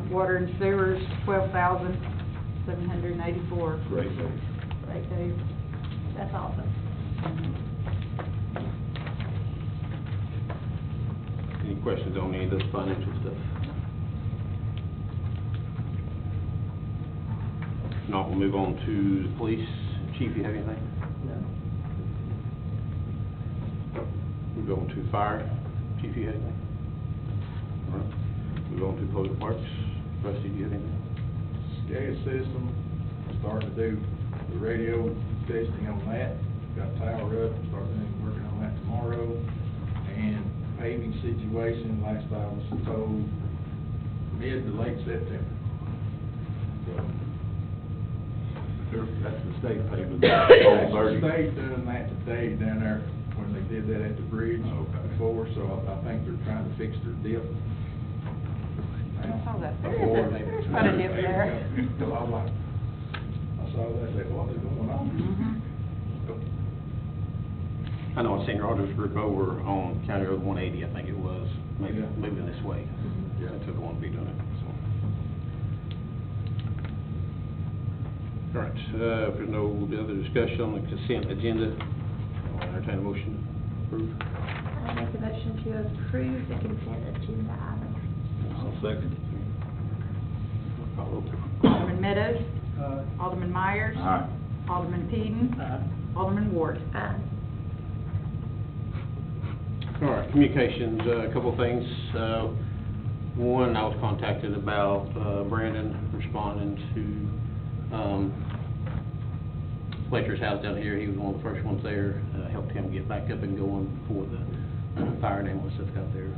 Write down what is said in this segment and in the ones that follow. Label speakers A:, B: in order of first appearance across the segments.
A: Water and sewers, $12,784.
B: Great,
A: Right there.
C: That's awesome.
B: Any questions on any of this financial stuff? If not, we'll move on to the police. Chief, you have anything?
D: No.
B: Move on to fire. Chief, you have anything? All right. Move on to public works. Rusty, do you have anything?
E: SCADA system, starting to do the radio testing on that. Got tower up, starting working on that tomorrow. And paving situation, last I was told, mid to late September. So,
B: That's the state payment.
E: that's the state doing that today down there when they did that at the bridge before, so I think they're trying to fix their dip.
A: I saw that. There's quite a dip there.
E: So I was like, I saw that, I said, what is going on?
B: I know I seen Rogers Group over on County Road 180, I think it was, maybe
E: Yeah.
B: moving this way.
E: Yeah.
B: That's who the one to be doing it, so. All right, if there's no other discussion on the consent agenda, I'll entertain a motion to approve.
C: I make a motion to approve the consent agenda items.
B: I'll second. Call roll, please.
A: Alderman Meadows. Alderman Myers.
B: Aye.
A: Alderman Peden. Alderman Ward.
C: Aye.
B: All right, communications, a couple of things. One, I was contacted about Brandon responding to Fletcher's house down here. He was one of the first ones there, helped him get back up and going before the fire and ambulance stuff got there.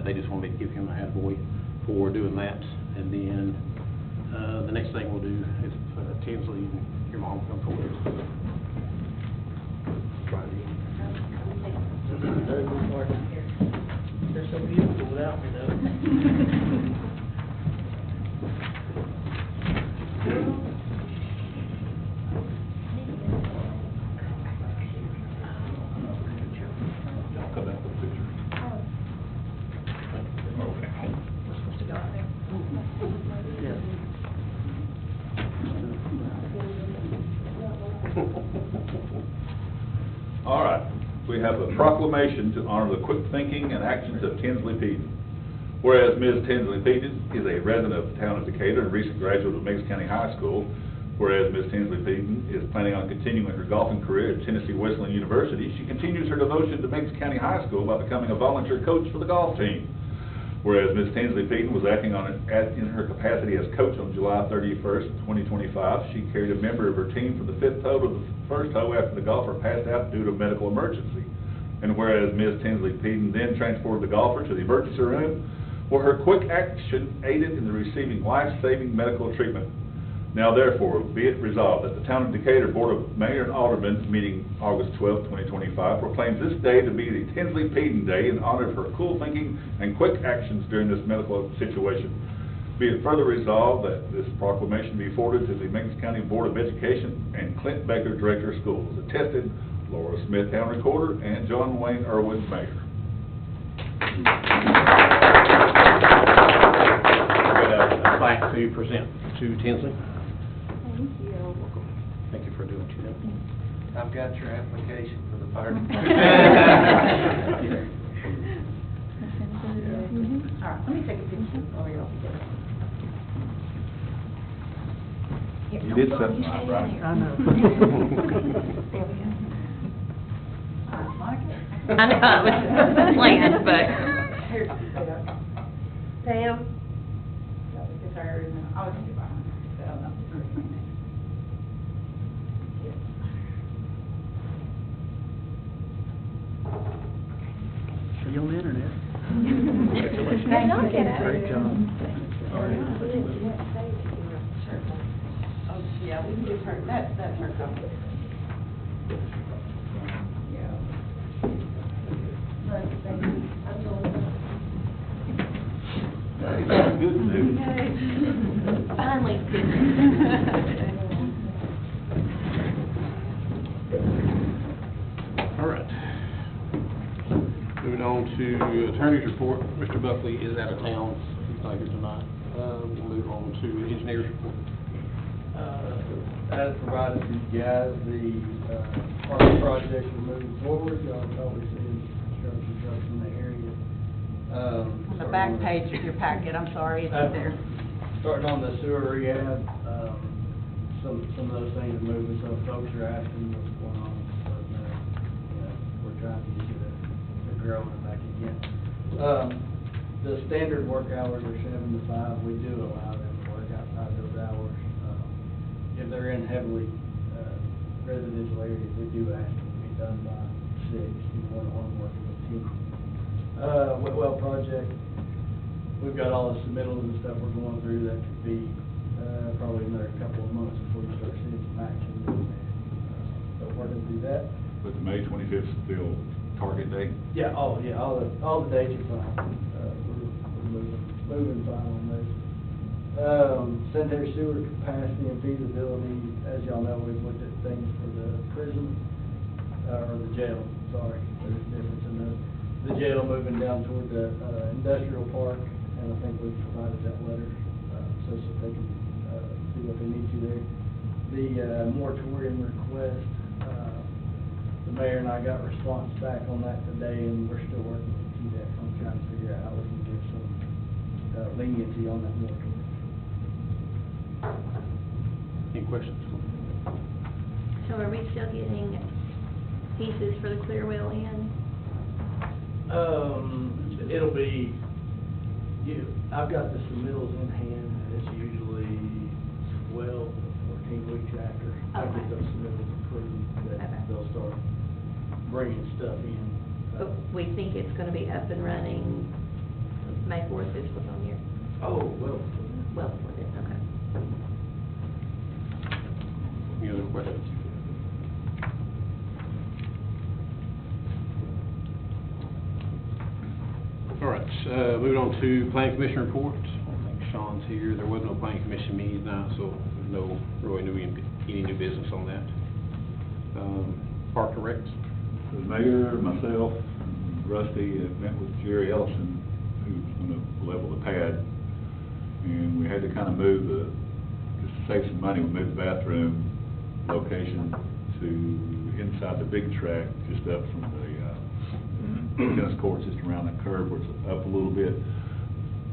B: They just wanted me to give him a attaboy for doing that. And then the next thing we'll do is Tinsley and your mom come forward. Try it again.
D: They're so beautiful without me, though.
B: Cut out the picture.
C: We're supposed to go out there.
F: All right, we have a proclamation to honor the quick thinking and actions of Tinsley Peden. Whereas Ms. Tinsley Peden is a resident of the town of Decatur and recent graduate of Meigs County High School, whereas Ms. Tinsley Peden is planning on continuing her golfing career at Tennessee Wesleyan University, she continues her devotion to Meigs County High School by becoming a volunteer coach for the golf team. Whereas Ms. Tinsley Peden was acting in her capacity as coach on July 31st, 2025, she carried a member of her team from the fifth hole to the first hole after the golfer passed out due to a medical emergency. And whereas Ms. Tinsley Peden then transported the golfer to the emergency room, where her quick action aided in the receiving life-saving medical treatment. Now therefore, be it resolved that the Town of Decatur Board of Mayor and Aldermen meeting August 12, 2025 proclaims this day to be the Tinsley Peden Day in honor of her cool thinking and quick actions during this medical situation. Be it further resolved that this proclamation be forwarded to the Meigs County Board of Education and Clint Baker, Director of Schools. Attested, Laura Smith, Town Recorder, and John Wayne Irwin, Mayor.
B: A plaque to present to Tinsley.
C: Thank you.
B: Thank you for doing what you did.
D: I've got your application for the fire
A: All right, let me take a picture. Oh, y'all.
F: You did something right.
D: I know.
C: There we go.
A: Monica?
C: I know, it was planned, but.
A: Here, Pam? It's her, and then I was gonna do behind her, so I'll not.
D: Are you on the internet?
A: Thank you.
D: Great job.
A: Oh, yeah, we can do her, that's her copy. Yeah.
F: Good news.
C: Finally.
B: All right. Moving on to attorney's report. Mr. Buckley is out of town. He's not here tonight. We'll move on to engineers report.
D: As provided to you guys, the, park project is moving forward, y'all probably seen construction trucks in the area.
A: On the back page of your packet, I'm sorry, it's there.
D: Starting on the sewer rehab, some of those things are moving, so folks are asking what's going on, but, we're trying to get the growing back again. The standard work hours are 7 to 5, we do allow them to work outside those hours. If they're in heavily, residential areas, we do ask them to be done by 6, one working with 10. Whitwell project, we've got all the submittals and stuff we're going through, that could be, probably another couple of months before you start seeing some action down there. But working through that.
F: But the May 25th is still target date?
D: Yeah, all the dates are fine. We're moving fine on those. Sanitary sewer capacity and feasibility, as y'all know, we've looked at things for the prison, or the jail, sorry, there's a difference in those. The jail moving down toward the, industrial park, and I think we've provided that letter, so they can, see what they need to there. The, moratorium request, the mayor and I got response back on that today, and we're still working with TDEC on trying to figure out how we can give some, leniency on that moratorium.
B: Any questions?
C: So are we still getting pieces for the Clearwell Inn?
D: It'll be, I've got the submittals in hand, and it's usually 12 to 14 weeks after I get
C: Okay.
D: those submittals approved, that
C: Okay.
D: they'll start bringing stuff in.
C: But we think it's gonna be up and running May 4th is what's on here?
D: Oh, well,
C: Well, before then, okay.
B: Any other questions? All right, moving on to planning commission reports. I don't think Sean's here. There was no planning commission meeting tonight, so there's no really any new business on that. Park and Recs.
F: The mayor, myself, and Rusty met with Jerry Ellison, who's gonna level the pad. And we had to kind of move just to save some money, we moved the bathroom location to inside the big track, just up from the, tennis courts, just around that curve where it's up a little bit.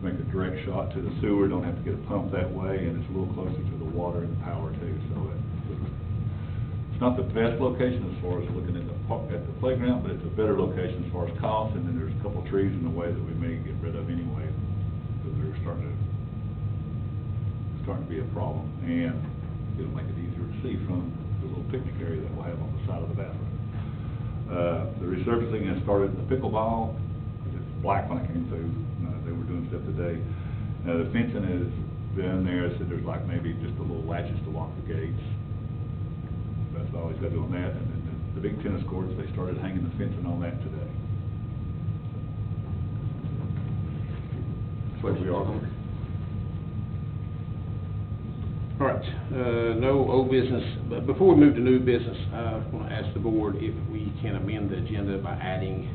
F: Make a direct shot to the sewer, don't have to get a pump that way, and it's a little closer to the water and the power too, so it's not the best location as far as looking at the playground, but it's a better location as far as cost, and then there's a couple of trees in the way that we may get rid of anyway, because they're starting to be a problem, and it'll make it easier to see from the little picnic area that we'll have on the side of the bathroom. The resurfacing has started in the pickleball, because it's black when I came through, they were doing stuff today. The fencing has been there, so there's like maybe just a little latches to lock the gates. That's all he's got to do on that, and then the big tennis courts, they started hanging the fencing on that today. That's where we are.
B: All right, no old business, but before we move to new business, I want to ask the board if we can amend the agenda by adding,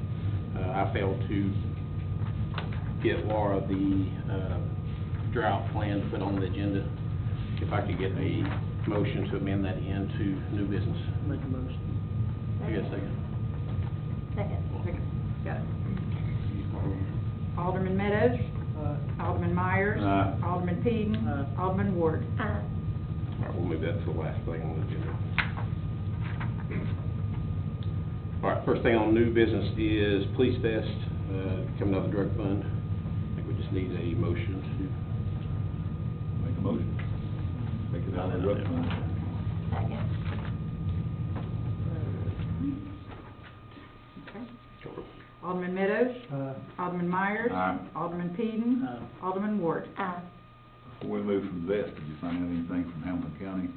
B: I failed to get Laura the drought plan to put on the agenda. If I could get a motion to amend that into new business.
D: make a motion.
B: You got a second?
C: Second.
A: Got it. Alderman Meadows. Alderman Myers.
F: Aye.
A: Alderman Peden. Alderman Ward.
C: Aye.
B: All right, we'll move that to the last thing on the agenda. All right, first thing on new business is Police Fest, coming out of the drug fund. I think we just need a motion
F: Make a motion. Make it out of the road fund.
C: Second.
A: Okay.
B: to.
A: Alderman Meadows. Alderman Myers.
F: Aye.
A: Alderman Peden.
D: Aye.
A: Alderman Ward.
C: Aye.
F: Before we move from this, did you find out anything from Hamilton County?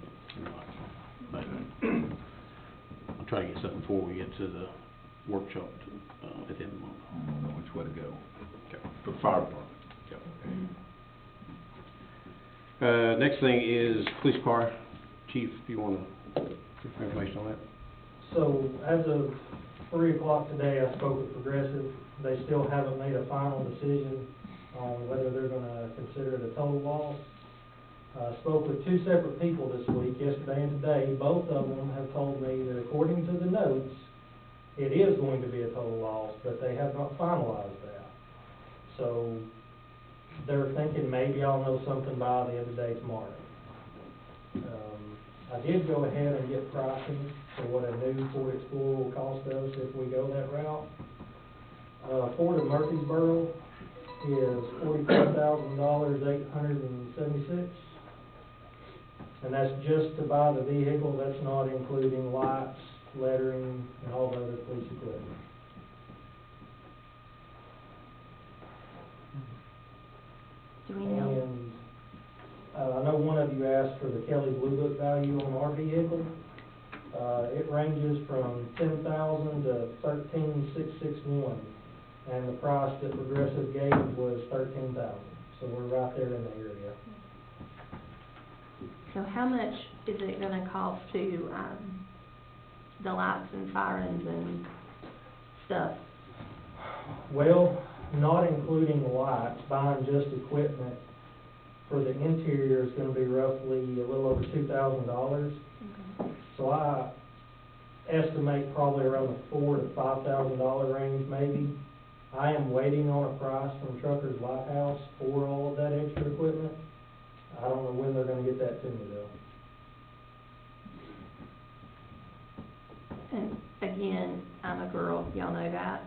B: I'll try to get something before we get to the workshop at the end of the month.
F: I don't know which way to go.
B: Okay.
F: For the fire department.
B: Next thing is police car. Chief, if you want to give some information on that?
G: So as of 3 o'clock today, I spoke with Progressive. They still haven't made a final decision on whether they're gonna consider it a total loss. Spoke with two separate people this week, yesterday and today. Both of them have told me that according to the notes, it is going to be a total loss, but they have not finalized that. So they're thinking maybe I'll know something by the end of the day tomorrow. I did go ahead and get pricing for what a new Ford Explorer will cost us if we go that route. Ford of Murfreesboro is $45,876. And that's just to buy the vehicle, that's not including lights, lettering, and all the other police equipment.
C: Do we know?
G: And, I know one of you asked for the Kelly Blue Book value on our vehicle. It ranges from $10,000 to $13,661, and the price that Progressive gave was $13,000, so we're right there in the area.
C: So how much is it gonna cost to, the lights and sirens and stuff?
G: Well, not including the lights, buying just equipment for the interior is gonna be roughly a little over $2,000.
C: Okay.
G: So I estimate probably around the $4,000 to $5,000 range maybe. I am waiting on a price from Truckers Lighthouse for all of that extra equipment. I don't know when they're gonna get that to me though.
C: And again, I'm a girl, y'all know that.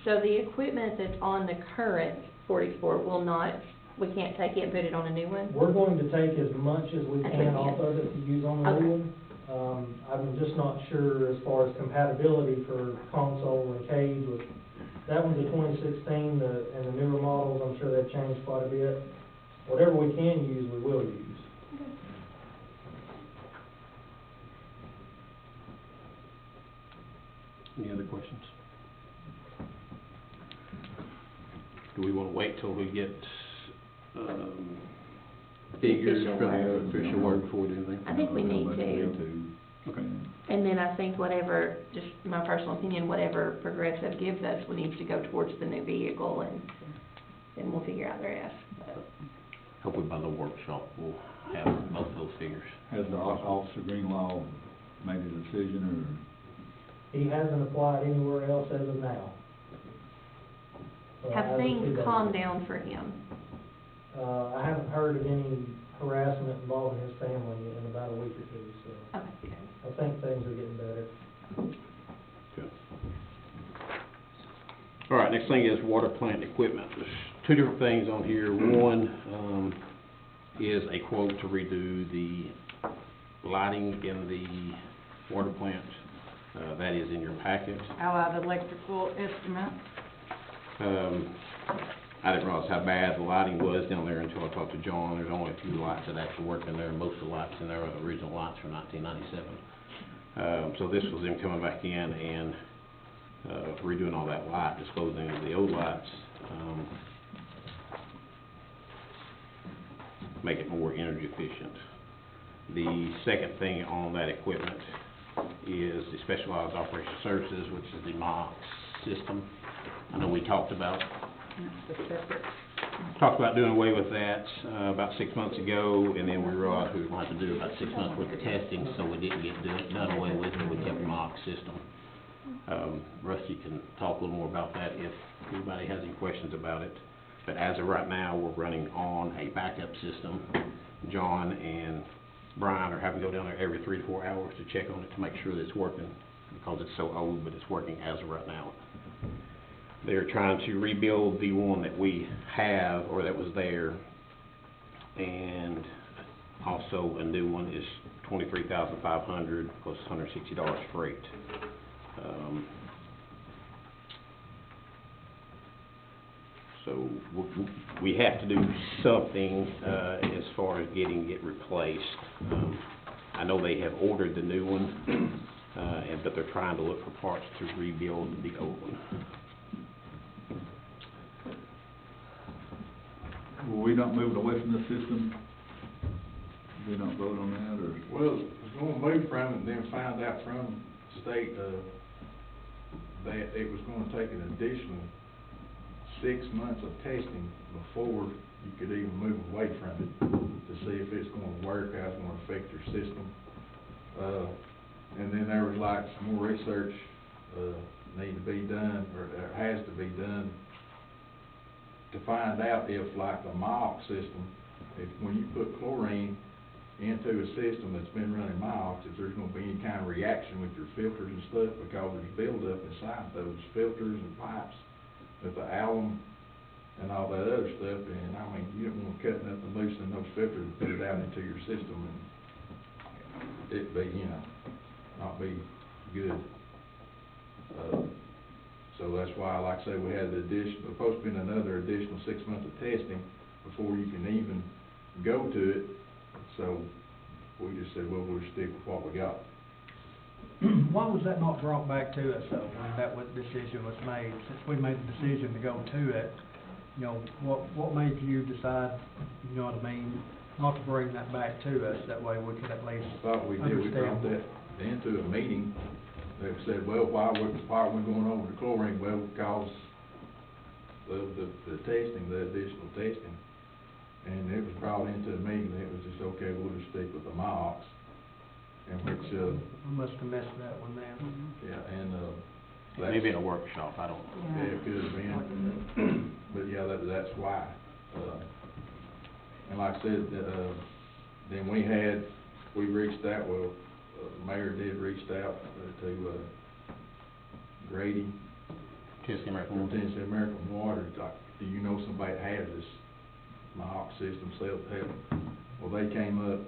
C: So the equipment that's on the current Ford Explorer will not, we can't take it and put it on a new one?
G: We're going to take as much as we
C: As we
G: can
C: can.
G: off of it to use on the
C: Okay.
G: new one. I'm just not sure as far as compatibility for console and cage with, that one's a 2016, and the newer models, I'm sure they've changed quite a bit. Whatever we can use, we will use.
B: Any other questions? Do we want to wait till we get, figures
C: Official
B: from
C: word.
B: the official word before we do anything?
C: I think we need to.
B: Okay.
C: And then I think whatever, just my personal opinion, whatever Progressive gives us, we need to go towards the new vehicle, and then we'll figure out the rest. But
B: Hopefully by the workshop, we'll have both those figures.
H: Has the Officer Greenlaw made a decision,
G: He hasn't applied anywhere else as of now. So
C: have
G: as of
C: things
G: today.
C: calmed down for him?
G: I haven't heard of any harassment involving his family in about a week or two, so
C: Okay, good.
G: I think things are getting better.
B: Good. All right, next thing is water plant equipment. There's two different things on here. One, is a quote to redo the lighting in the water plant. That is in your packet.
A: Allied Electrical estimate.
B: I didn't realize how bad the lighting was down there until I talked to John. There's only a few lights that actually work in there. Most of the lights in there are the original lights from 1997. So this was them coming back in and redoing all that light, disposing of the old lights, make it more energy efficient. The second thing on that equipment is the Specialized Operation Services, which is the MOX system. I know we talked about doing away with that about 6 months ago, and then we realized we were going to have to do about 6 months worth of testing, so we didn't get done away with it. We kept the MOX system. Rusty can talk a little more about that if anybody has any questions about it. But as of right now, we're running on a backup system. John and Brian are having to go down there every 3 to 4 hours to check on it to make sure that it's working, because it's so old, but it's working as of right now. They're trying to rebuild the one that we have, or that was there, and also a new one is $23,500 plus $160 freight. So we have to do something as far as getting it replaced. I know they have ordered the new one, but they're trying to look for parts to rebuild the old one.
H: Were we not moving away from this system? Did we not vote on that, or?
E: Well, it's gonna move from it and then find out from the state, that it was gonna take an additional 6 months of testing before you could even move away from it, to see if it's gonna work, how it's gonna affect your system. And then there was like some more research, need to be done, or has to be done, to find out if, like the MOX system, if when you put chlorine into a system that's been running MOX, if there's gonna be any kind of reaction with your filters and stuff, because there's buildup inside those filters and pipes with the alum and all that other stuff, and I mean, you don't wanna cut nothing loose in those filters and put it out into your system, and it be, you know, not be good. So that's why, like I say, we had the supposed to be another additional 6 months of testing before you can even go to it. So we just said, well, we'll stick with what we got.
I: Why was that not brought back to us, though, when that decision was made? Since we made the decision to go to it, you know, what made you decide, you know what I mean, not to bring that back to us? That way we could at least
E: I thought we did, we brought that into a meeting. They said, well, why are we going over the chlorine? Well, because of the testing, the additional testing. And it was brought into a meeting, and it was just, okay, we'll just stick with the MOX. And which,
I: We must have missed that one then.
E: yeah, and,
B: Maybe in a workshop, I don't know.
E: yeah, it could have been, but yeah, that's why. And like I said, then we reached out, well, the mayor did reach out to Grady,
B: Tennessee American
E: from
B: Water.
E: Tennessee American Water, like, do you know somebody that has this MOX system, self-help? Well, they came up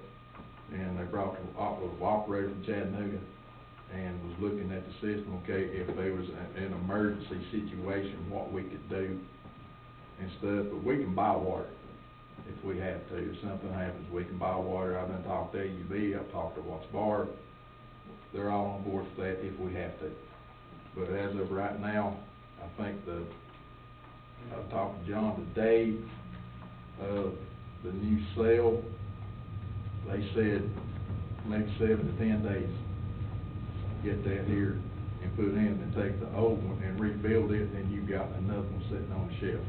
E: and they brought the operator from Chattanooga and was looking at the system, okay, if there was an emergency situation, what we could do and stuff, but we can buy water if we have to. If something happens, we can buy water. I've done talked to AUB, I've talked to Watts Bar. They're all on board for that if we have to. But as of right now, I think I talked to John today, the new sale, they said maybe 7 to 10 days. Get that here and put in and take the old one and rebuild it, and you got another one sitting on the shelf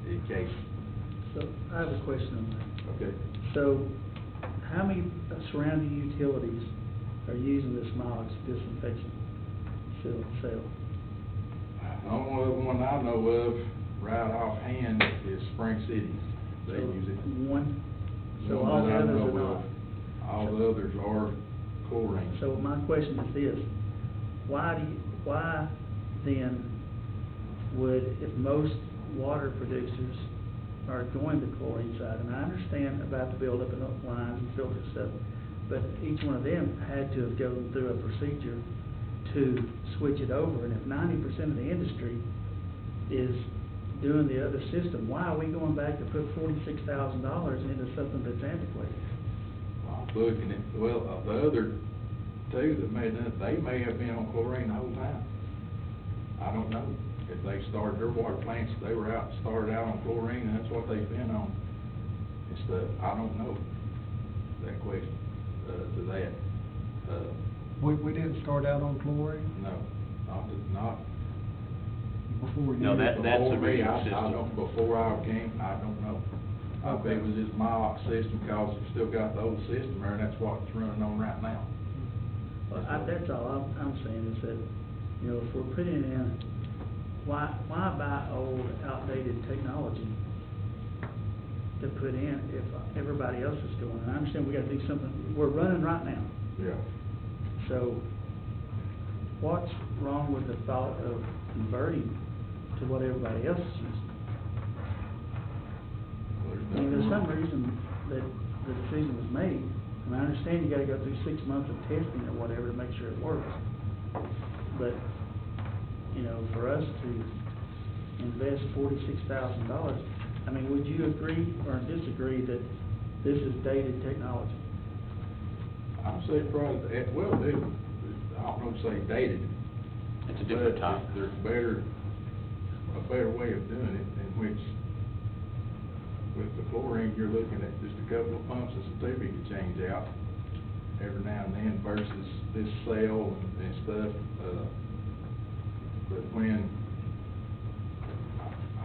E: in case.
J: So, I have a question on that.
E: Okay.
J: So, how many surrounding utilities are using this MOX disinfection cell?
E: The only one I know of, right offhand, is Spring City. They
J: So,
E: use it.
J: One? So
E: One
J: all the
E: that I
J: others
E: know
J: are
E: of.
J: not?
E: All the others are chlorine.
J: So my question is this, why then would, if most water producers are going to chlorine side, and I understand about the buildup of lines and filter stuff, but each one of them had to have gone through a procedure to switch it over, and if 90% of the industry is doing the other system, why are we going back to put $46,000 into something that's antiquated?
E: I was looking at, well, the other two that made that, they may have been on chlorine the whole time. I don't know. If they started their water plants, they started out on chlorine, and that's what they've been on and stuff. I don't know that question, to that.
I: We didn't start out on chlorine
E: No, not
I: before you?
B: No, that's the
E: before me.
B: original
E: I
B: system.
E: don't, before I came, I don't know. I bet it was this MOX system, because we've still got the old system there, and that's what it's running on right now.
J: Well, that's all I'm saying is that, you know, if we're putting in, why buy old, outdated technology to put in if everybody else is doing it? I understand we gotta do something, we're running right now.
E: Yeah.
J: So, what's wrong with the thought of converting to what everybody else is using? I mean, there's some reason that the decision was made, and I understand you gotta go through 6 months of testing or whatever to make sure it works. But, you know, for us to invest $46,000, I mean, would you agree or disagree that this is dated technology?
E: I'd say probably, well, I don't know to say dated.
B: It's a different
E: but
B: type.
E: There's a better way of doing it, in which, with the chlorine, you're looking at just a couple of pumps and some tubing to change out every now and then versus this cell and stuff. But when,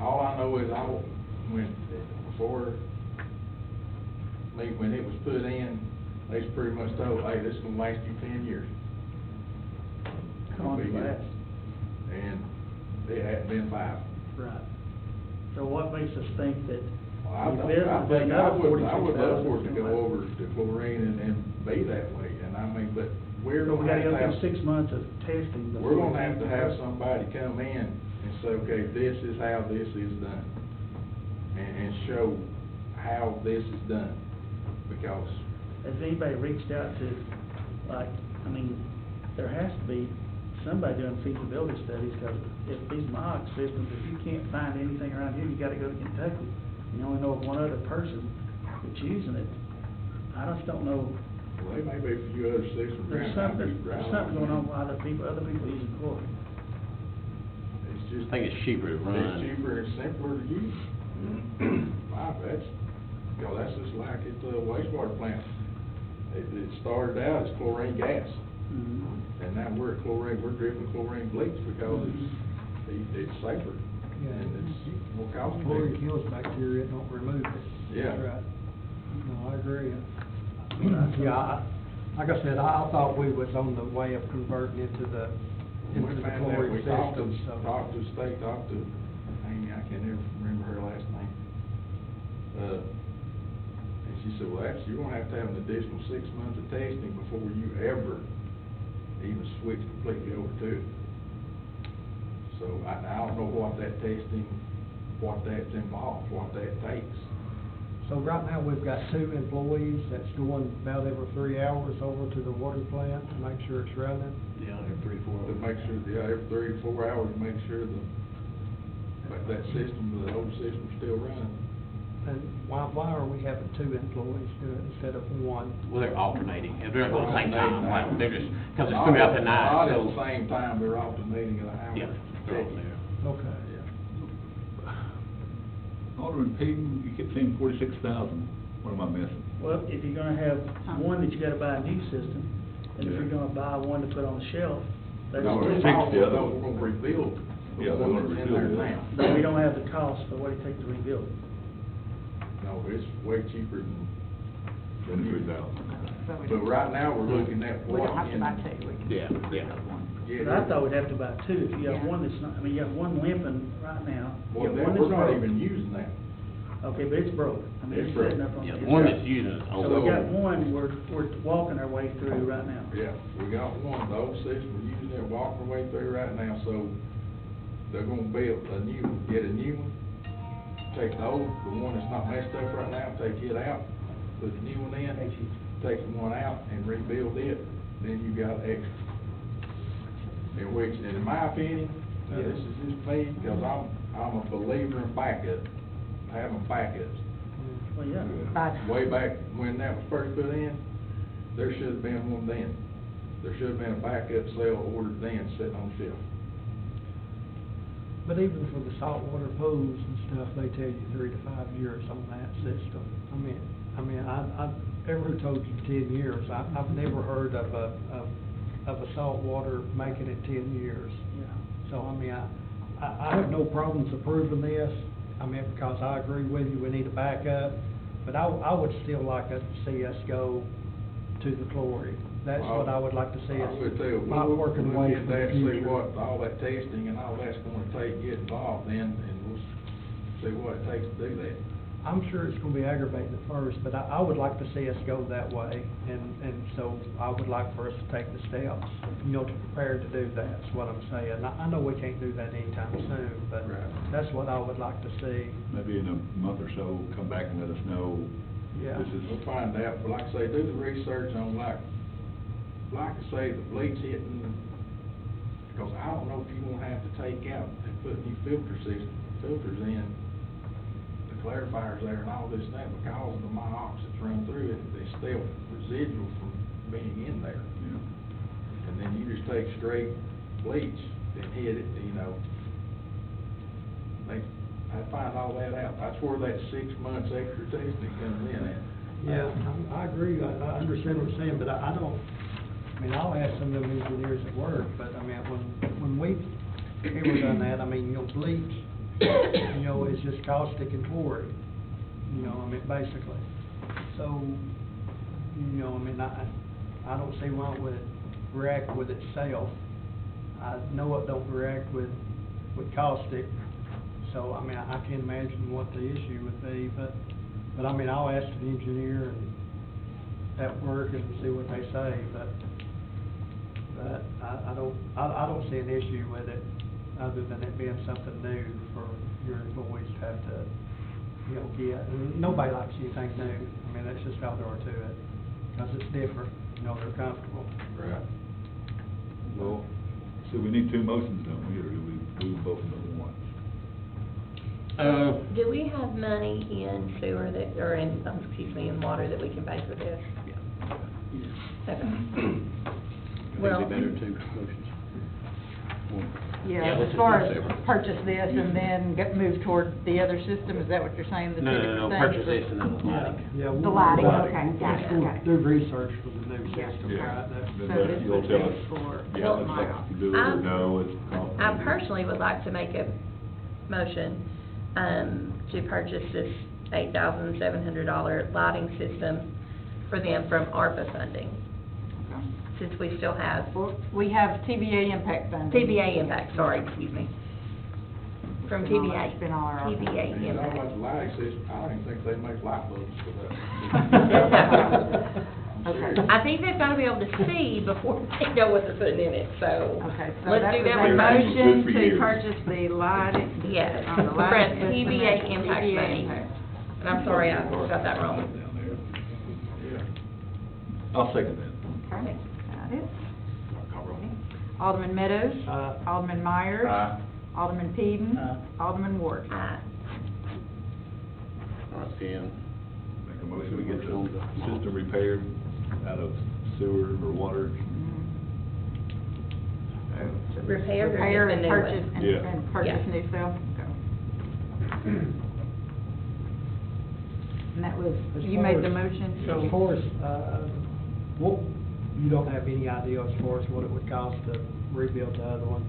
E: all I know is when it was put in, they was pretty much told, hey, this is gonna last you 10 years.
J: How long did it last?
E: And it hadn't been 5.
J: Right. So what makes us think that
E: I
J: the
E: think,
J: business
E: I
J: is
E: think I
J: another
E: would love for it to
J: $46,000?
E: go over to chlorine and be that way, and I mean, but we're
J: So we
E: gonna
J: gotta
E: have
J: go
E: to
J: through 6 months of testing before.
E: we're gonna
J: we
E: have to
J: can-
E: have somebody come in and say, okay, this is how this is done. And show how this is done, because
J: Has anybody reached out to, like, I mean, there has to be somebody doing feasibility studies, because if these MOG systems, if you can't find anything around here, you gotta go to Kentucky. You only know of one other person that's using it. I just don't know,
E: well, there may be a few other systems
J: there's
E: around.
J: something going on with other people using chlorine.
E: It's just.
B: I think it's cheaper to run.
E: It's cheaper and simpler to use. Wow, that's just like at the wastewater plant. It started out as chlorine gas, and now we're dripping chlorine bleach because it's safer, and it's more cost
I: Chlorine
E: effective.
I: kills bacteria, it don't remove it.
E: Yeah.
I: That's right. No, I agree. Yeah, like I said, I thought we was on the way of converting into the
E: We
I: chlorine
E: talked
I: system, so.
E: to the state, I can't ever remember her last name. And she said, well, you're gonna have to have an additional 6 months of testing before you ever even switch completely over to it. So I don't know what that testing, what that's involved, what that takes.
I: So right now, we've got 2 employees that's going about every 3 hours over to the water plant to make sure it's running.
B: Yeah, every 3, 4
E: To make sure, every 3 to 4 hours, to make sure that system, the old system's still running.
I: And why are we having 2 employees do it instead of 1?
B: Well, they're alternating, they're at the same time, like, they're just, because it's throughout the night,
E: Not at
B: so.
E: the same time, they're alternating an hour.
B: Yeah, they're over there.
I: Okay.
F: Alderman Peden, you kept saying 46,000. What am I missing?
J: Well, if you're gonna have one that you gotta buy a new system, and if
F: Yeah.
J: you're gonna buy one to put on the shelf, that's
E: No,
J: two.
E: it's all, we're gonna rebuild the
F: Yeah, we're
E: one
F: gonna
E: that's in there
F: rebuild it.
E: now.
J: But we don't have the cost for what it takes to rebuild it.
E: No, it's way cheaper than.
F: 23,000.
E: But right now, we're looking at
A: We
E: what.
A: don't have to
E: in-
A: buy 2, we can.
B: Yeah, yeah.
E: Yeah,
J: But I thought we'd have to buy 2, if you have
A: Yeah.
J: one that's not, I mean, you have one limping right now, you
E: Well,
J: have
E: then,
J: one
E: we're
J: that's
E: not
J: broke.
E: even using that.
J: Okay, but it's broke, I mean,
E: It's
J: it's
E: broke.
J: sitting up on.
B: Yeah,
J: it's
B: the one
J: broke.
B: that's using it,
J: So we got one, we're walking our way through right now.
E: Yeah, we got one, the old system, we're using it, walking our way through right now, so they're gonna build a new one, get a new one, take the old, the one that's not messed up right now, take it out, put the new one in, take the one out and rebuild it, then you got extra. In which, and in my opinion, now this is just me, because I'm a believer in backup, having backups.
J: Well, yeah.
E: Way back when that was first put in, there should have been one then. There should have been a backup cell ordered then, sitting on the shelf.
I: But even for the saltwater pools and stuff, they tell you 3 to 5 years on that system. I've ever told you 10 years. I've never heard of a saltwater making it 10 years.
J: Yeah.
I: So, I have no problems approving this, because I agree with you, we need a backup. But I would still like to see us go to the chlorine. That's what I would like to see us,
E: I would tell,
I: not
E: we'll
I: working
E: look
I: away
E: at
I: from the
E: that, see
I: future.
E: what, all that testing and all that's gonna take, get involved in, and we'll see what it takes to do that.
I: I'm sure it's gonna be aggravating at first, but I would like to see us go that way, and so I would like for us to take the steps, to prepare to do that, is what I'm saying. I know we can't do that anytime soon, but
E: Right.
I: that's what I would like to see.
F: Maybe in a month or so, come back and let us know.
I: Yeah.
F: This is,
E: We'll find out, but like I say, do the research on like I say, the bleach hitting, because I don't know if you won't have to take out and put new filters in, the clarifiers there and all this and that, because of the monox that's run through it, there's still residual from being in there.
F: yeah.
E: And then you just take straight bleach and hit it, I find all that out. That's where that 6 months extra testing comes in at.
I: Yeah, I agree, I understand what you're saying, but I don't, I'll ask some of them engineers at work, but when we've ever done that, bleach you know, is just caustic and chlorine, you know, I mean, basically. So, you know, I mean, I don't see why it would react with itself. I know it don't react with caustic, so, I mean, I can't imagine what the issue would be, but I mean, I'll ask the engineer and at work and see what they say, but I don't see an issue with it, other than it being something new for your employees to have to, you know, get. And nobody likes anything new. I mean, that's just how there are to it, because it's different, you know, they're comfortable.
E: Right.
H: Well, so we need two motions, don't we, or do we do both of them at once?
C: Do we have money in sewer that, or in, in water that we can pay for this? Okay. Well-
B: It'd be better two motions.
A: Yeah,
B: let's
A: as far
B: just do
A: as
B: separate.
A: purchase this and then move toward the other system, is that what you're saying? The two
B: No,
A: different things?
B: purchase this and then the lighting.
I: Yeah,
A: The lighting,
I: we'll-
A: okay, got it,
I: we'll
A: got it.
I: do research for the new
A: Yeah.
I: system,
H: Yeah.
I: right?
H: Then
A: So
H: let-
A: this
H: you'll
A: was
H: tell
A: just
H: us,
A: for
H: yeah, let's
A: my
H: like
A: office.
H: to do it or no, it's
C: I
H: complicated.
C: personally would like to make a motion, to purchase this $8,700 lighting system for them from ARPA funding, since we still have
A: Well, we have TBA impact funding.
C: TBA impact, sorry, excuse me. From
A: It's been all-
C: TBA.
A: it's been all our office.
C: TBA
E: And you know about
C: impact.
E: the lighting system, I don't even think they make light bulbs for that.
A: Okay.
C: I think they've got to be able to see before they know what they're putting in it, so.
A: Okay, so
C: Let's
A: that
C: do
A: was
C: that
A: a
C: one
H: Good
A: motion
H: for
A: to
H: years.
A: purchase the lighting.
C: Yes,
A: on the lighting
C: from
A: system
C: TBA
A: and
C: impact
A: TBA
C: money.
A: impact.
C: And I'm sorry, I got that wrong.
H: I'll second that.
A: Okay, got it. Alderman Meadows. Alderman Myers.
H: Aye.
A: Alderman Peden.
J: Aye.
A: Alderman Ward.
C: Aye.
B: All right, then,
H: Make a motion, we get the system repaired out of sewer or water.
C: Repaired or
A: Repair
C: just a
A: and
C: new
A: purchase,
C: one?
H: Yeah.
A: and purchase
C: Yeah.
A: new cell. Okay. And that was,
I: As
A: you
I: far
A: made the
I: as-
A: motion?
I: As far as, you don't have any idea as far as what it would cost to rebuild the other one?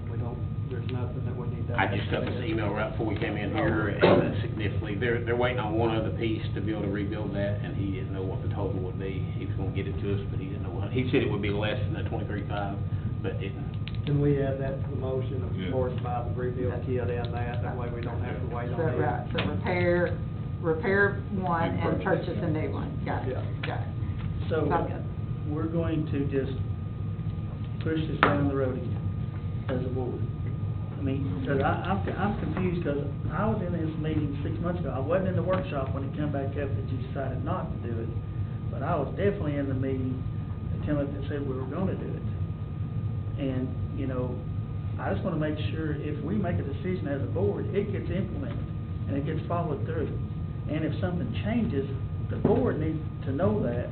I: There's nothing that we need to.
B: I just got this email right before we came in here, and significantly, they're waiting on one other piece to be able to rebuild that, and he didn't know what the total would be. He was gonna get it to us, but he didn't know what, he said it would be less than the 23.5, but didn't.
I: Can we add that to the motion
H: Yeah.
I: as far as buy the rebuild kit and that way we don't have to wait
A: So,
I: on it?
A: right, so repair one
H: And
A: and
H: purchase.
A: purchase a new one. Got it,
I: Yeah.
A: got it.
J: So,
A: Sounds good.
J: we're going to just push this down the road again as a board. I mean, because I'm confused, because I was in this meeting 6 months ago. I wasn't in the workshop when it came back up that you decided not to do it, but I was definitely in the meeting that said we were gonna do it. And, you know, I just wanna make sure if we make a decision as a board, it gets implemented and it gets followed through. And if something changes, the board needs to know that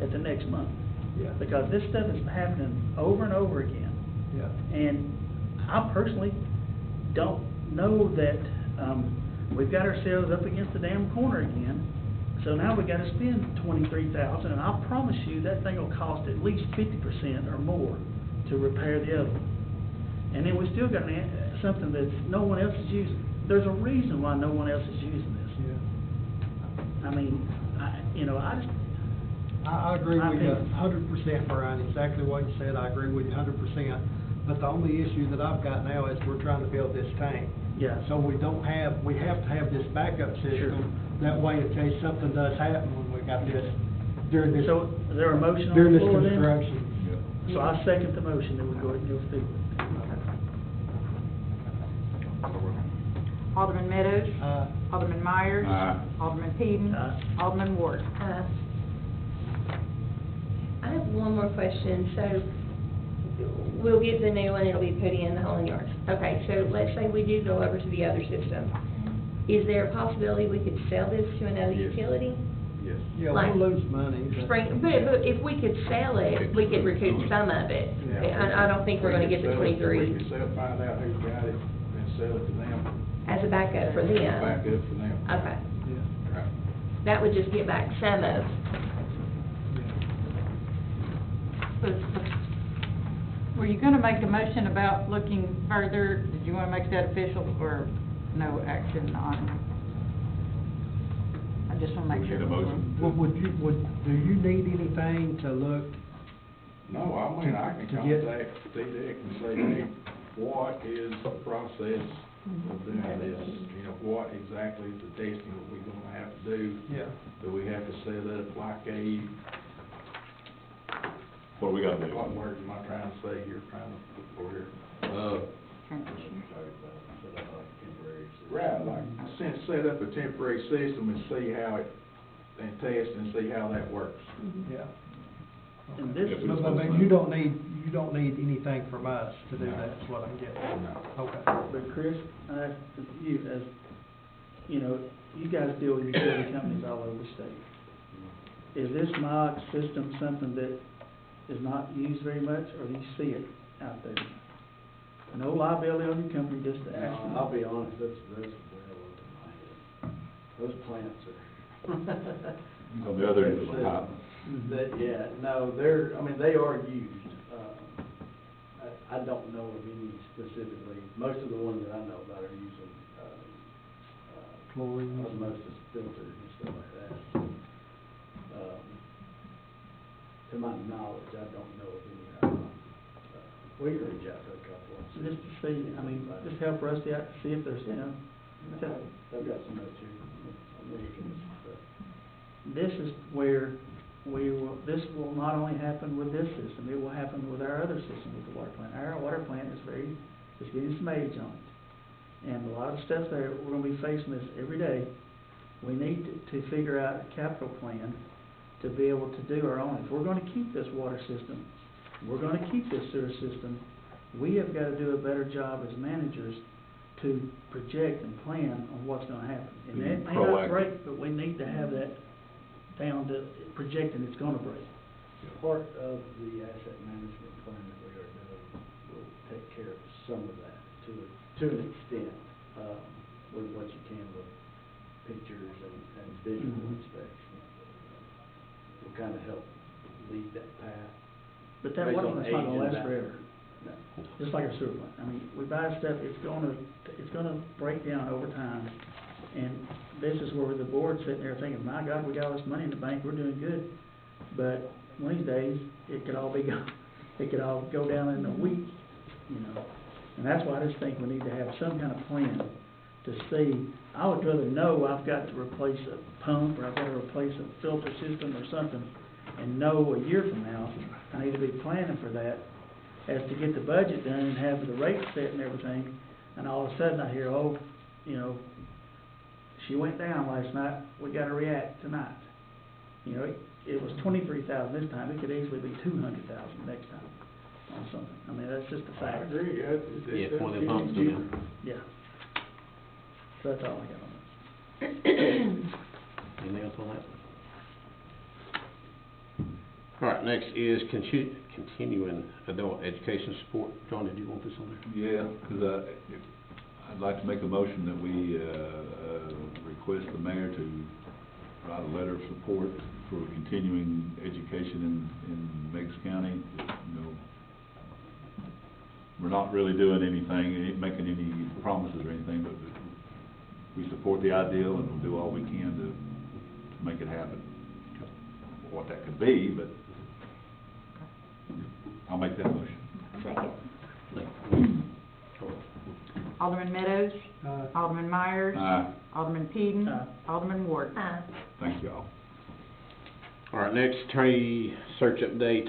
J: at the next month.
I: Yeah.
J: Because this stuff is happening over and over again.
I: Yeah.
J: And I personally don't know that, we've got ourselves up against the damn corner again. So now we gotta spend $23,000, and I promise you, that thing will cost at least 50% or more to repair the other one. And then we still got something that no one else is using. There's a reason why no one else is using this.
I: Yeah.
J: I mean,
I: I agree
J: I
I: with you
J: think-
I: 100%, Brian, exactly what you said, I agree with you 100%. But the only issue that I've got now is we're trying to build this tank.
J: Yeah.
I: So we have to have this backup system, that way in case something does happen when we got this, during this,
J: So, is there a motion on
I: during
J: the
I: this
J: floor then?
I: construction.
H: Yeah.
J: So I second the motion, that we go ahead and go through.
A: Alderman Meadows. Alderman Myers.
H: Aye.
A: Alderman Peden.
J: Aye.
A: Alderman Ward.
C: I have one more question. So we'll get the new one, it'll be put in the whole yards. Okay, so let's say we do go over to the other system. Is there a possibility we could sell this to another
E: Yes.
C: utility?
E: Yes.
I: Yeah,
C: Like-
I: we'll lose money, but.
C: But if we could sell it, we could recoup some of it. I don't think we're gonna get the
E: We
C: 23
E: can find out who's got it and sell it to them.
C: as a backup for them.
E: Back up for them.
C: Okay,
I: Yeah.
E: Right.
C: that would just get back some of,
A: Were you gonna make a motion about looking further? Did you wanna make that official, or no action on. I just wanna
F: We
A: make sure.
F: need a motion.
I: Do you need anything to look,
E: No, I mean, I can
I: To get-
E: contact CDEC and say, hey, what is the process of doing this? You know, what exactly is the testing that we're gonna have to do?
I: yeah,
E: Do we have to set up like a,
F: What do we gotta do?
E: what words am I trying to say here, trying to look for here?
A: Transition.
E: Right, like, set up a temporary system and see how it, and test and see how that works.
I: yeah.
J: And this,
F: If
I: But, you don't need anything from us to do that, is what I'm getting.
E: No.
I: Okay.
J: but Chris, you, as, you know, you guys deal with utility companies all over the state. Is this MOG system something that is not used very much, or do you see it out there? No liability on your company, just to ask them.
D: I'll be honest, that's well over my head. Those plants are.
F: On the other end of the pipe.
D: Yeah, no, they are used. I don't know of any specifically. Most of the ones that I know about are using,
I: Chlorine.
D: osmosis filters and stuff like that. To my knowledge, I don't know of any. We can reach out to a couple of them.
J: Just to see, I mean, just help Rusty out to see if there's, you know,
D: I've got some notes here. I'm looking at some stuff.
J: this is where this will not only happen with this system, it will happen with our other system with the water plant. Our water plant is getting some age on it. And a lot of stuff there, we're gonna be facing this every day. We need to figure out a capital plan to be able to do our own. If we're gonna keep this water system, we're gonna keep this sewer system, we have gotta do a better job as managers to project and plan on what's gonna happen. And that may not
F: Proactive.
J: break, but we need to have that down to projecting it's gonna break.
D: Part of the asset management plan that we are doing will take care of some of that to an extent, with what you can with pictures and visual
J: Mhm.
D: inspection. Will kind of help lead that path.
J: But that
D: Based
J: water
D: on
J: plant's not
D: age
J: gonna
D: and
J: last
D: that.
J: forever,
D: No.
J: just like a sewer plant. I mean, we buy stuff, it's gonna break down over time. And this is where the board's sitting there thinking, my God, we got all this money in the bank, we're doing good. But one of these days, it could all be gone, it could all go down in a week, you know? And that's why I just think we need to have some kind of plan to see. I would rather know I've got to replace a pump, or I've got to replace a filter system or something, and know a year from now, I need to be planning for that, as to get the budget done and have the rate set and everything, and all of a sudden I hear, oh, you know, she went down last night, we gotta react tonight. You know, it was 23,000 this time, it could easily be 200,000 next time on something. I mean, that's just a
E: I
J: fact.
E: agree,
B: Yeah, one of them pumps go down.
J: Yeah. So that's all I got on
B: Anything else on that? All right, next is continuing adult education support. John, did you want this on there?
F: Yeah, because I'd like to make a motion that we request the mayor to write a letter of support for continuing education in Meigs County. You know, we're not really doing anything, making any promises or anything, but we support the ideal and we'll do all we can to make it happen. What that could be, but I'll make that motion.
A: Second. Alderman Meadows. Alderman Myers.
F: Aye.
A: Alderman Peden.
J: Aye.
A: Alderman Ward.
C: Aye.
F: Thank y'all.
B: All right, next attorney search update.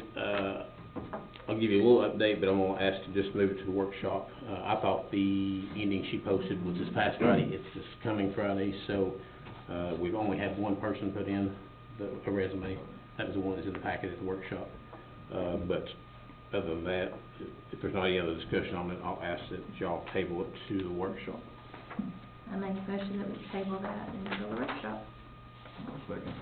B: I'll give you a little update, but I'm gonna ask to just move it to the workshop. I thought the ending she posted was this past Friday. It's this coming Friday, so, we've only had one person put in a resume. That was the one that's in the packet at the workshop. But other than that, if there's not any other discussion on it, I'll ask that y'all table it to the workshop.
C: I make a motion that we table that into the workshop.
F: Second.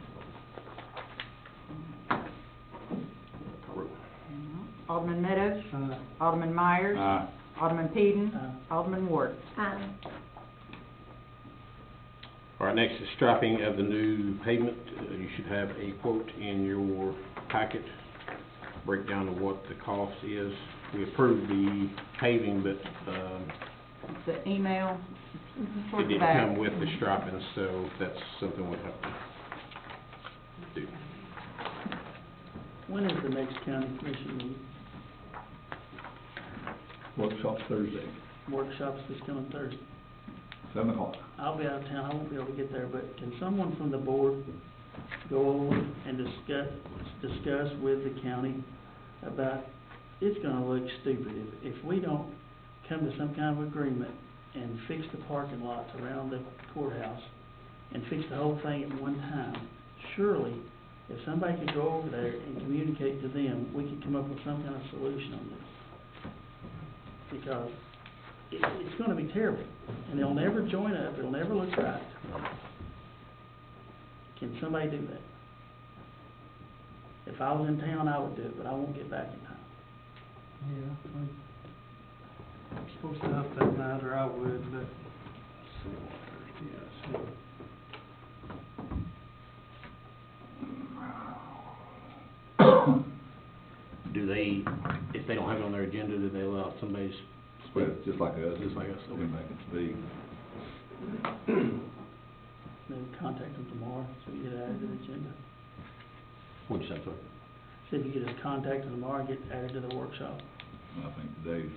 A: Alderman Meadows.
I: Aye.
A: Alderman Myers.
F: Aye.
A: Alderman Peden.
J: Aye.
A: Alderman Ward.
C: Aye.
B: All right, next is striping of the new pavement. You should have a quote in your packet, breakdown of what the cost is. We approved the paving, but,
A: The email
C: Mhm.
B: It didn't come with the striping, so that's something we have to do.
J: When is the next county commission meeting?
H: Workshop Thursday,
J: Workshop's this coming Thursday.
H: 7 o'clock.
J: I'll be out of town, I won't be able to get there, but can someone from the board go over and discuss with the county about, it's gonna look stupid if we don't come to some kind of agreement and fix the parking lots around the courthouse and fix the whole thing at one time. Surely, if somebody could go over there and communicate to them, we could come up with some kind of solution on this. Because it's gonna be terrible, and they'll never join up, it'll never look right. Can somebody do that? If I was in town, I would do it, but I won't get back in time.
I: Yeah, I'm supposed to have that night, or I would, but, yes.
B: Do they, if they don't have it on their agenda, do they allow somebody to
H: Well,
B: speak?
H: just like us.
B: Just like us, okay.
H: Come back and speak.
J: Maybe contact them tomorrow, so we get it added to the agenda.
B: What'd you say, sorry?
J: See if you get us contacted tomorrow, get added to the workshop.
H: I think today's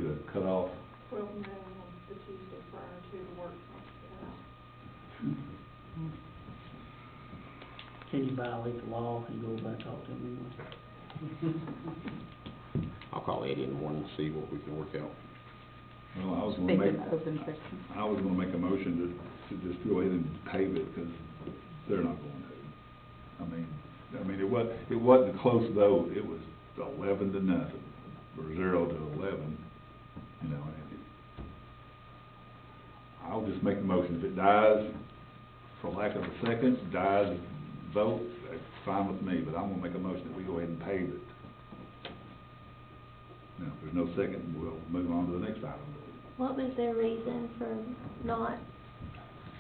H: the cutoff.
A: 12 noon on the Tuesday prior to the workshop.
J: Can you violate the law and go back and talk to them anyway?
B: I'll call Eddie in the morning and see what we can work out.
H: Well, I was gonna
A: Speak
H: make,
A: in open session.
H: I was gonna make a motion to just go ahead and pave it, because they're not going to. I mean, it wasn't a close vote, it was 11-0, or 0-11, you know, and I'll just make the motion. If it dies, for lack of a second, dies vote, that's fine with me, but I'm gonna make a motion that we go ahead and pave it. Now, if there's no second, we'll move on to the next item.
C: What was their reason for not?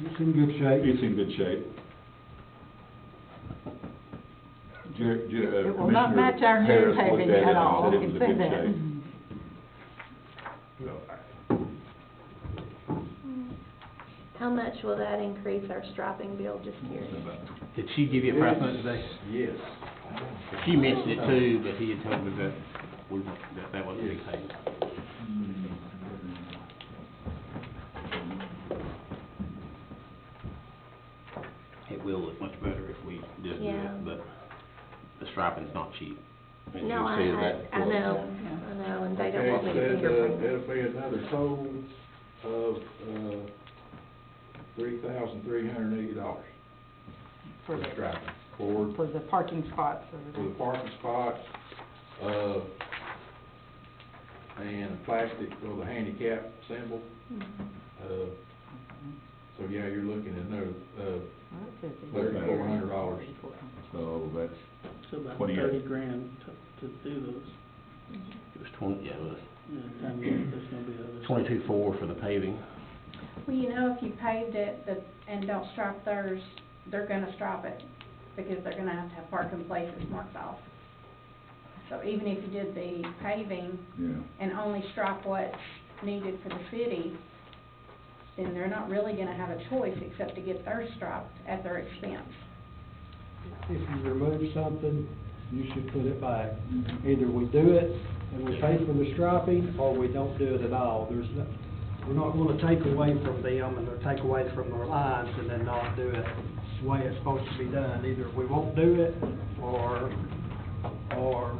I: It's in good shape.
H: It's in good shape.
A: It will not match our new
H: Harris looked
A: paving
H: at it
A: at
H: and
A: all,
H: said
A: I
H: it
A: can
H: was in
A: say
H: good
A: that.
H: shape. So,
C: How much will that increase our striping bill, just curious?
B: Did she give you a price on it today?
E: Yes.
B: She mentioned it too, but he had told me that that wasn't the case. It will look much better if we just do
C: Yeah.
B: it, but the striping's not cheap. As
C: No,
B: you'll see that
C: I know, and they don't want me to
E: Okay,
C: fingerprint
E: it'll
C: it.
E: be another total of, $3,380
A: For
E: for
A: the,
E: striping.
A: for the parking spots
E: For
A: over
E: the
A: there.
E: parking spots, and plastic for the handicap symbol. So yeah, you're looking at another, $3,400.
H: so that's
J: So about
H: 28.
J: 30 grand to do those.
B: It was 20, yeah, it was
J: Yeah, time there's gonna be others.
B: 22.4 for the paving.
A: Well, you know, if you paved it and don't stripe theirs, they're gonna stripe it, because they're gonna have to have parking places marked off. So even if you did the paving
H: Yeah.
A: and only stripe what's needed for the city, then they're not really gonna have a choice except to get theirs striped at their expense.
G: If you remove something, you should put it back. Either we do it and we pay for the striping, or we don't do it at all. We're not gonna take away from them and take away from their lines and then not do it the way it's supposed to be done. Either we won't do it, or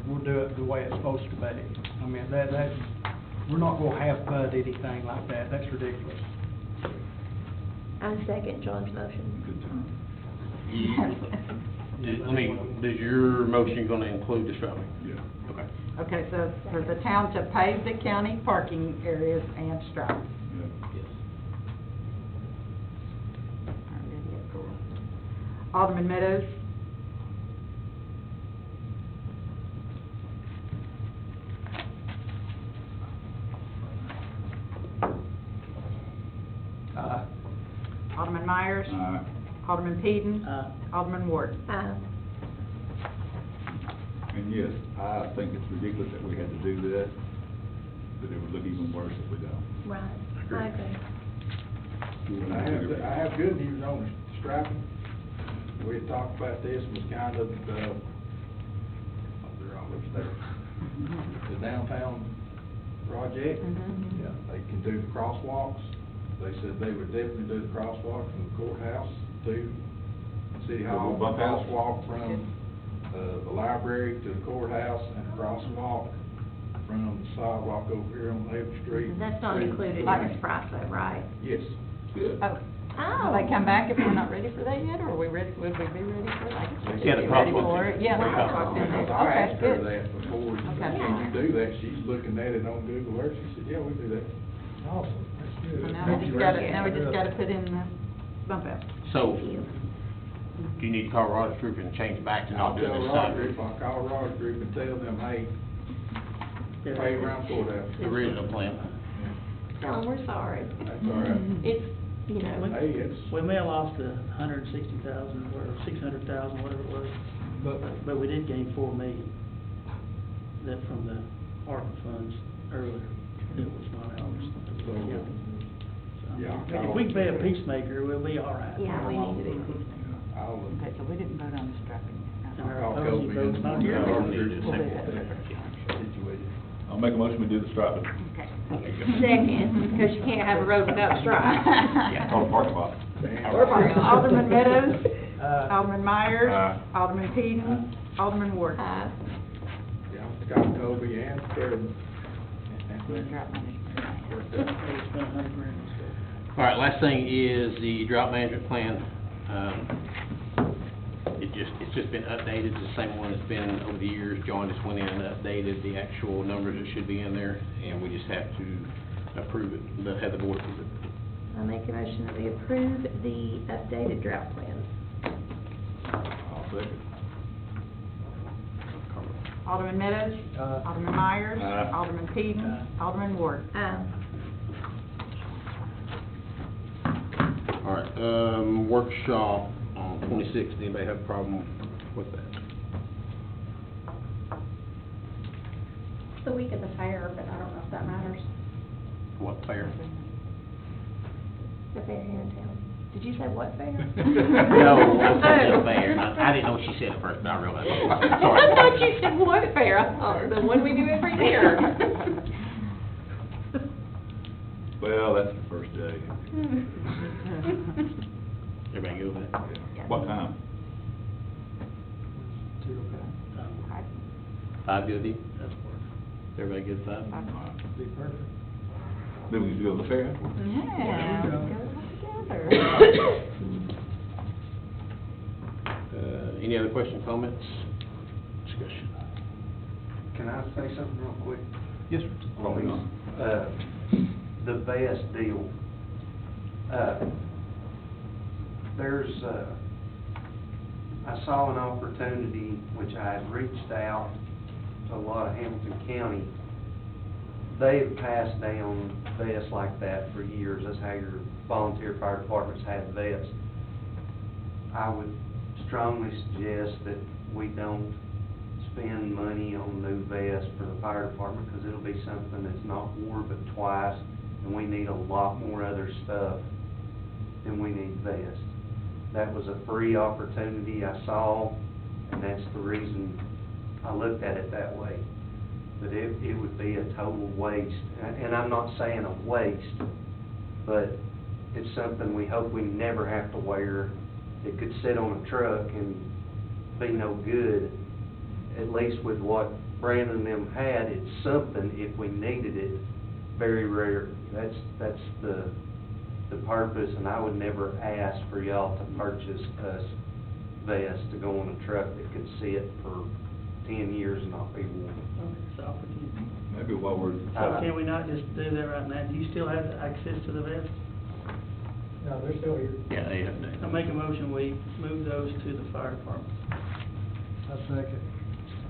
G: we'll do it the way it's supposed to be. I mean, we're not gonna half-bud anything like that. That's ridiculous.
C: I second John's motion.
H: Good time.
B: Does your motion gonna include the striping?
H: Yeah.
B: Okay.
A: Okay, so for the town to pave the county parking areas and stripe.
H: Yeah.
B: Yes.
A: Alderman Meadows? Alderman Myers? Alderman Peden? Alderman Ward?
C: Aye.
H: And yes, I think it's ridiculous that we had to do that, but it would look even worse if we don't.
C: Right.
B: agree.
C: I agree.
E: I have good news on the striping. We had talked about this, was kind of, they're all upstairs. The downtown project, they can do the crosswalks. They said they would definitely do the crosswalk from the courthouse to City Hall.
F: The bump house?
E: Crosswalk from, the library to the courthouse, and a crosswalk from the sidewalk over here on Havel Street.
C: That's not
E: to-
C: included in this price though, right?
E: Yes.
F: Good.
K: Oh, will they come back if we're not ready for that yet, or are we ready, would we be ready for it? I guess we
B: Yeah,
K: should
B: the
K: be ready
B: crosswalks.
K: for it. Yeah, the
C: Wow.
K: crosswalks in there.
E: Because I
K: Okay,
E: asked her
K: good.
E: that before,
K: Okay.
E: can you do that? She's looking at it on Google Earth, she said, yeah, we do that.
I: Awesome, that's good.
K: So now we just gotta put in the bump out.
B: So, do you need to call Rogers Group and change back to
E: I'll
B: not doing
E: tell
B: this
E: Rod
B: side?
E: Group, I'll call Rod Group and tell them, hey, pay around courthouse.
B: The original plan.
C: Oh, we're sorry.
E: That's all right.
C: It's, you know,
E: Hey, it's,
J: We may have lost $160,000 or $600,000, whatever it was, but we did gain $4 million. That from the ARPA funds earlier. It was not ours. It was the county.
E: Yeah, I'll
J: So,
E: call
J: if we can pay a peacemaker, we'll be all right.
C: yeah, we need to do this.
E: I'll,
K: Okay, so we didn't vote on the strapping yet.
J: And our
E: I'll call
J: opposing
E: Kobe
J: vote's not
E: and
J: here.
E: Rod
B: We'll
E: Group
B: do
E: and
B: the
E: see
B: same
E: what
B: thing.
E: that situation.
F: I'll make a motion, we do the striping.
K: Okay.
C: Second, because you can't have a road without a stripe.
F: Yeah, on the parking lot.
K: Alderman Meadows, Alderman Myers,
F: Aye.
K: Alderman Peden, Alderman Ward.
C: Aye.
E: Yeah, I've got Kobe and Kevin.
K: Drop management.
E: Worked
J: Hey,
E: out.
J: it's been $100,000.
B: All right, last thing is the drought management plan. It's just been updated, the same one that's been over the years. John just went in and updated the actual numbers that should be in there, and we just have to approve it, but have the board approve it.
C: I make a motion that we approve the updated drought plan.
F: I'll second.
K: Alderman Meadows, Alderman Myers,
F: Aye.
K: Alderman Peden, Alderman Ward.
C: Aye.
B: All right, workshop on 26th, anybody have a problem with that?
A: It's the week of the fair, but I don't know if that matters.
B: What fair?
C: The fair here in town. Did you say what fair?
B: No, I said the fair. I didn't know what she said at first, but I realized.
C: I
B: Sorry.
C: thought you said what fair? I thought the one we do every year.
F: Well, that's the first day.
B: Everybody go with that?
F: Yeah. What time?
B: 5 good, D?
J: That's work.
B: Everybody good 5?
I: Be perfect.
F: Maybe we can go to the fair.
K: Yeah, let's go together.
B: Any other questions, comments, discussion?
L: Can I say something real quick?
B: Yes, sir.
F: Probably not.
L: The VS deal. I saw an opportunity, which I had reached out to a lot of Hamilton County. They have passed down vests like that for years. That's how your volunteer fire departments have vests. I would strongly suggest that we don't spend money on new vests for the fire department, because it'll be something that's not wore but twice, and we need a lot more other stuff than we need vests. That was a free opportunity I saw, and that's the reason I looked at it that way. But it would be a total waste, and I'm not saying a waste, but it's something we hope we never have to wear. It could sit on a truck and be no good. At least with what Brandon and them had, it's something if we needed it, very rare. That's the purpose, and I would never ask for y'all to purchase us vests to go on a truck that could sit for 10 years and not be worn.
J: It's an opportunity.
F: Maybe while we're.
J: So can we not just do that right now? Do you still have access to the vest?
G: No, they're still here.
B: Yeah, they have
J: I make a motion, we move those to the fire department.
I: I second.